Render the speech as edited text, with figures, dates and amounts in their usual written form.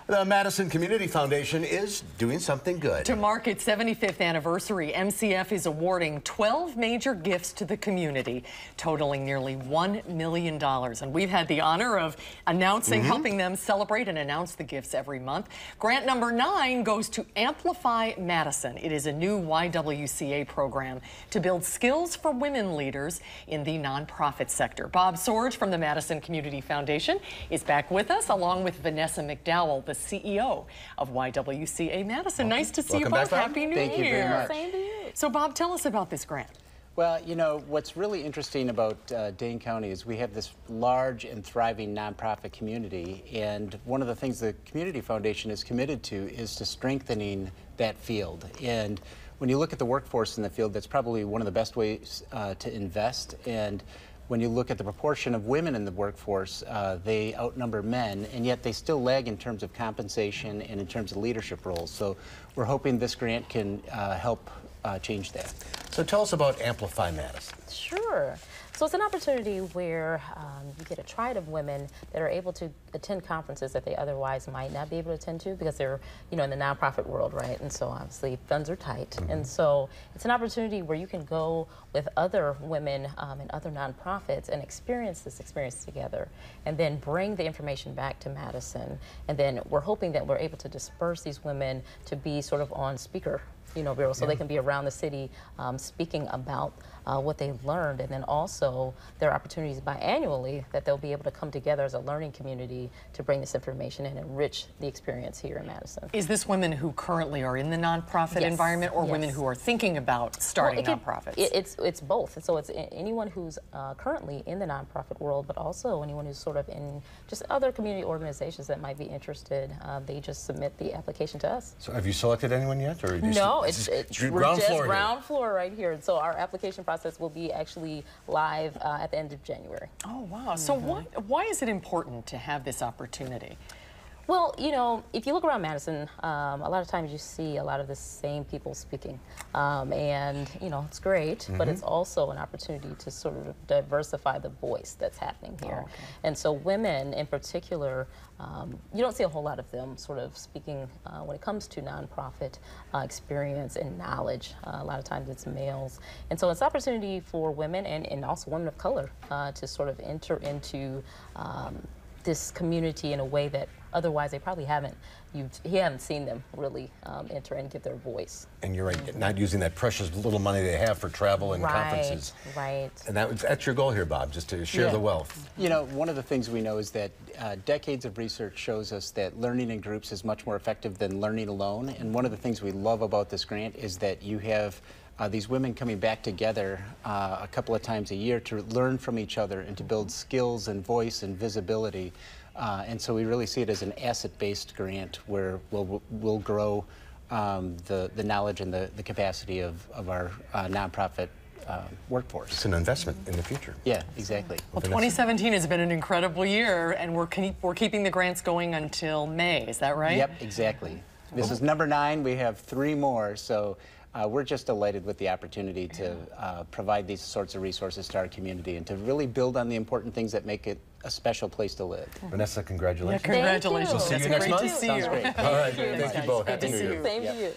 The Madison Community Foundation is doing something good. To mark its 75th anniversary, MCF is awarding 12 major gifts to the community, totaling nearly $1 million. And we've had the honor of announcing, helping them celebrate and announce the gifts every month. Grant number 9 goes to Amplify Madison. It is a new YWCA program to build skills for women leaders in the nonprofit sector. Bob Sorge from the Madison Community Foundation is back with us, along with Vanessa McDowell, the CEO of YWCA Madison. Nice to see you both. Happy New Year. Thank you very much. Same to you. So, Bob, tell us about this grant. Well, you know, what's really interesting about Dane County is we have this large and thriving nonprofit community, and one of the things the Community Foundation is committed to is to strengthening that field. And when you look at the workforce in the field, that's probably one of the best ways to invest. And when you look at the proportion of women in the workforce, they outnumber men, and yet they still lag in terms of compensation and in terms of leadership roles. So we're hoping this grant can help change that. So tell us about Amplify Madison. Sure. So it's an opportunity where you get a triad of women that are able to attend conferences that they otherwise might not be able to attend to because they're, you know, in the nonprofit world, right? And so obviously funds are tight. And so it's an opportunity where you can go with other women and other nonprofits and experience this experience together, and then bring the information back to Madison. And then we're hoping that we're able to disperse these women to be sort of on speaker, you know, bureau, so they can be around the city speaking about what they've learned. And then also there are opportunities biannually that they'll be able to come together as a learning community to bring this information and enrich the experience here in Madison. Is this women who currently are in the nonprofit environment, or women who are thinking about starting nonprofits? It's both. So it's anyone who's currently in the nonprofit world, but also anyone who's sort of in just other community organizations that might be interested. They just submit the application to us. So have you selected anyone yet? Or No, we're just ground here. floor right here. So our application process will be actually live at the end of January. Oh, wow. So why is it important to have this opportunity? Well, you know, if you look around Madison, a lot of times you see a lot of the same people speaking. And, you know, it's great, but it's also an opportunity to sort of diversify the voice that's happening here. And so women in particular, you don't see a whole lot of them sort of speaking when it comes to nonprofit experience and knowledge. A lot of times it's males. And so it's an opportunity for women and also women of color to sort of enter into this community in a way that otherwise they probably haven't. You haven't seen them really enter and give their voice. And you're right, not using that precious little money they have for travel and conferences. Right. And that's your goal here, Bob, just to share the wealth. You know, one of the things we know is that decades of research shows us that learning in groups is much more effective than learning alone. And one of the things we love about this grant is that you have these women coming back together a couple of times a year to learn from each other and to build skills and voice and visibility. And so we really see it as an asset-based grant where we'll grow the knowledge and the capacity of our nonprofit workforce. It's an investment in the future. Yeah, exactly. Well, 2017 has been an incredible year, and we're keeping the grants going until May. Is that right? Yep, exactly. This is number 9. We have 3 more, so we're just delighted with the opportunity to provide these sorts of resources to our community and to really build on the important things that make it a special place to live. Vanessa, congratulations. Yeah, congratulations. Thank you. We'll see you next month. Great to see you. Sounds great. All right, thank you both. Happy New Year. Same to you.